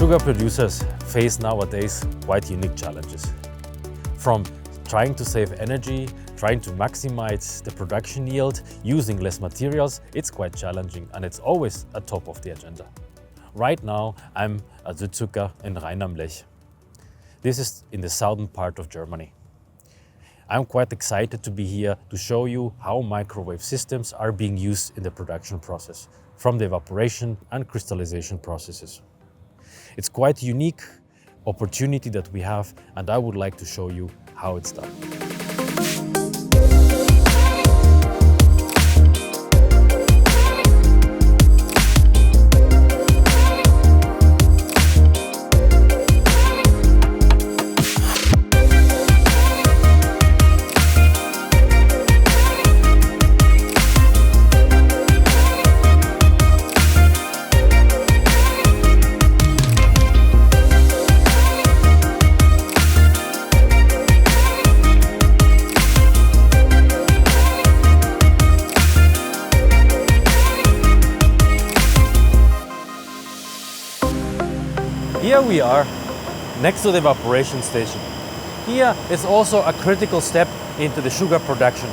Sugar producers face nowadays quite unique challenges. From trying to save energy, trying to maximize the production yield, using less materials, it's quite challenging and it's always at top of the agenda. Right now, I'm at Südzucker in Rhein am Lech. This is in the southern part of Germany. I'm quite excited to be here to show you how microwave systems are being used in the production process, from the evaporation and crystallization processes. It's quite a unique opportunity that we have, and I would like to show you how it's done. Here we are, next to the evaporation station. Here is also a critical step into the sugar production,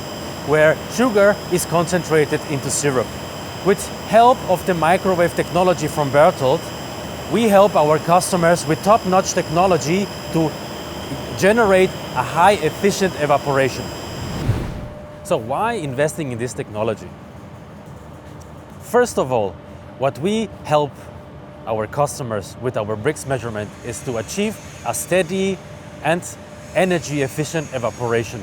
where sugar is concentrated into syrup. With help of the microwave technology from Berthold, we help our customers with top-notch technology to generate a high efficient evaporation. So why investing in this technology? First of all, what we help our customers with our Brix measurement is to achieve a steady and energy efficient evaporation.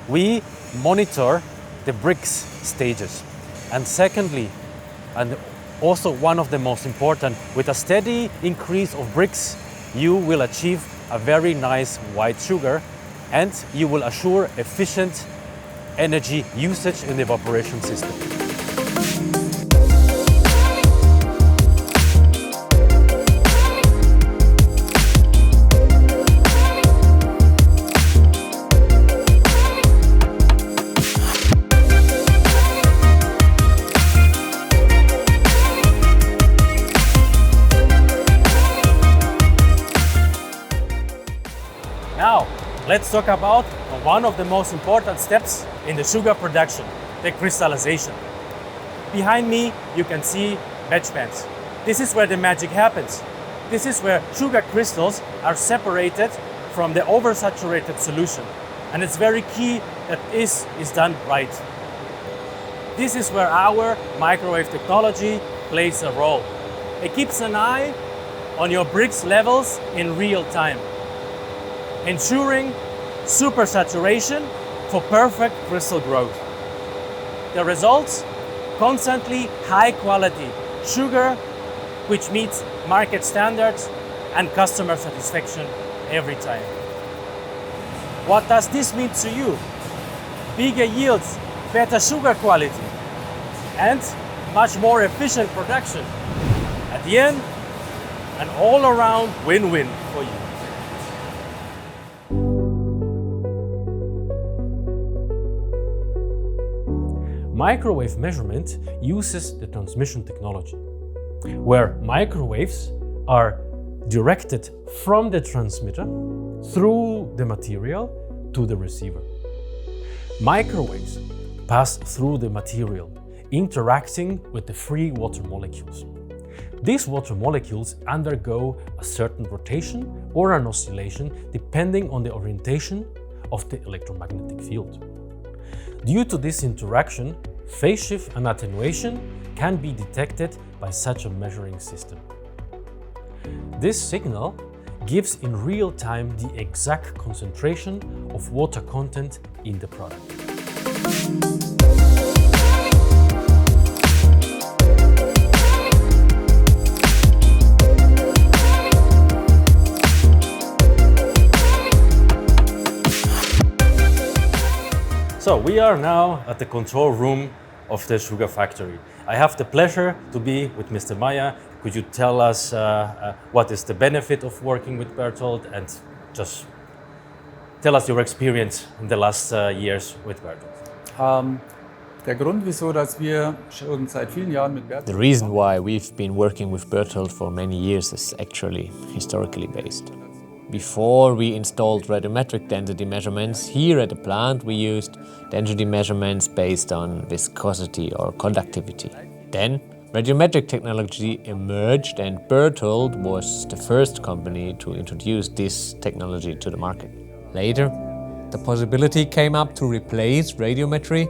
We monitor the Brix stages. And secondly, and also one of the most important, with a steady increase of Brix, you will achieve a very nice white sugar and you will assure efficient energy usage in the evaporation system. Now, let's talk about one of the most important steps in the sugar production, the crystallization. Behind me, you can see batch pans. This is where the magic happens. This is where sugar crystals are separated from the oversaturated solution. And it's very key that this is done right. This is where our microwave technology plays a role. It keeps an eye on your Brix levels in real time, ensuring supersaturation for perfect crystal growth. The results? Constantly high quality sugar, which meets market standards and customer satisfaction every time. What does this mean to you? Bigger yields, better sugar quality, and much more efficient production. At the end, an all-around win-win for you. Microwave measurement uses the transmission technology, where microwaves are directed from the transmitter through the material to the receiver. Microwaves pass through the material, interacting with the free water molecules. These water molecules undergo a certain rotation or an oscillation depending on the orientation of the electromagnetic field. Due to this interaction, phase shift and attenuation can be detected by such a measuring system. This signal gives in real time the exact concentration of water content in the product. So we are now at the control room of the sugar factory. I have the pleasure to be with Mr. Mayr. Could you tell us what is the benefit of working with Berthold, and just tell us your experience in the last years with Berthold? Der Grund, wieso dass wir schon seit vielen Jahren mit The reason why we've been working with Berthold for many years is actually historically based. Before we installed radiometric density measurements, here at the plant we used density measurements based on viscosity or conductivity. Then radiometric technology emerged and Berthold was the first company to introduce this technology to the market. Later, the possibility came up to replace radiometry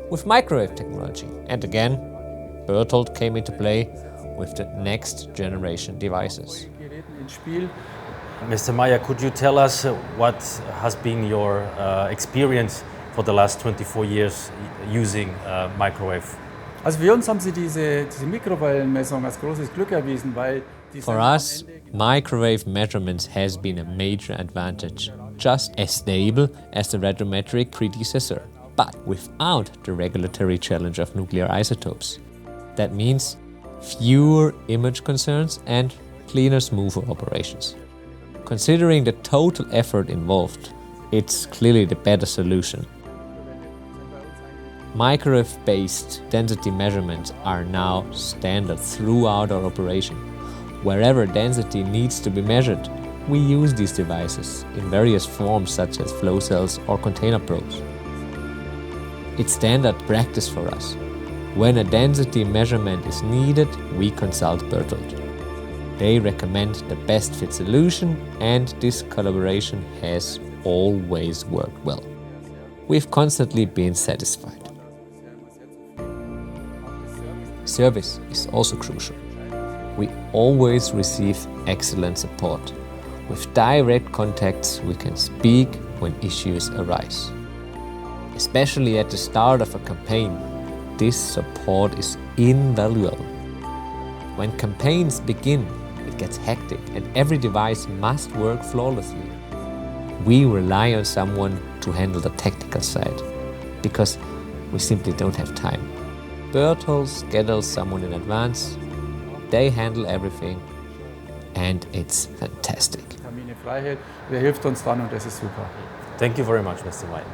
with microwave technology. And again, Berthold came into play with the next generation devices. Mr. Mayr, could you tell us what has been your experience for the last 24 years using microwave? Also für uns haben sie diese Mikrowellenmessung als großes Glück erwiesen, weil For us, microwave measurements has been a major advantage, just as stable as the radiometric predecessor, but without the regulatory challenge of nuclear isotopes. That means fewer image concerns and cleaner, smoother operations. Considering the total effort involved, it's clearly the better solution. Microwave-based density measurements are now standard throughout our operation. Wherever density needs to be measured, we use these devices in various forms such as flow cells or container probes. It's standard practice for us. When a density measurement is needed, we consult Berthold. They recommend the best fit solution, and this collaboration has always worked well. We've constantly been satisfied. Service is also crucial. We always receive excellent support. With direct contacts, we can speak when issues arise. Especially at the start of a campaign, this support is invaluable. When campaigns begin, it gets hectic and every device must work flawlessly. We rely on someone to handle the technical side, because we simply don't have time. Berthold schedules someone in advance, they handle everything, and it's fantastic. Termine frei hält, wer hilft uns dann und das ist super. Thank you very much, Mr. Mayr.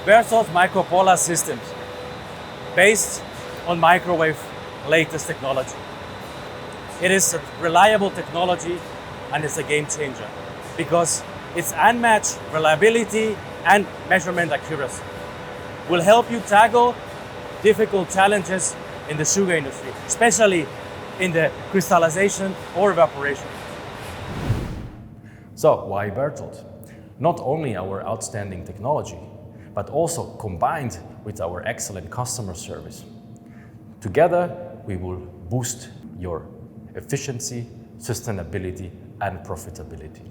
Berthold micropolar systems, based on microwave latest technology. It is a reliable technology and it's a game changer because its unmatched reliability and measurement accuracy will help you tackle difficult challenges in the sugar industry, especially in the crystallization or evaporation. So why Berthold? Not only our outstanding technology, but also combined with our excellent customer service. Together, we will boost your efficiency, sustainability, and profitability.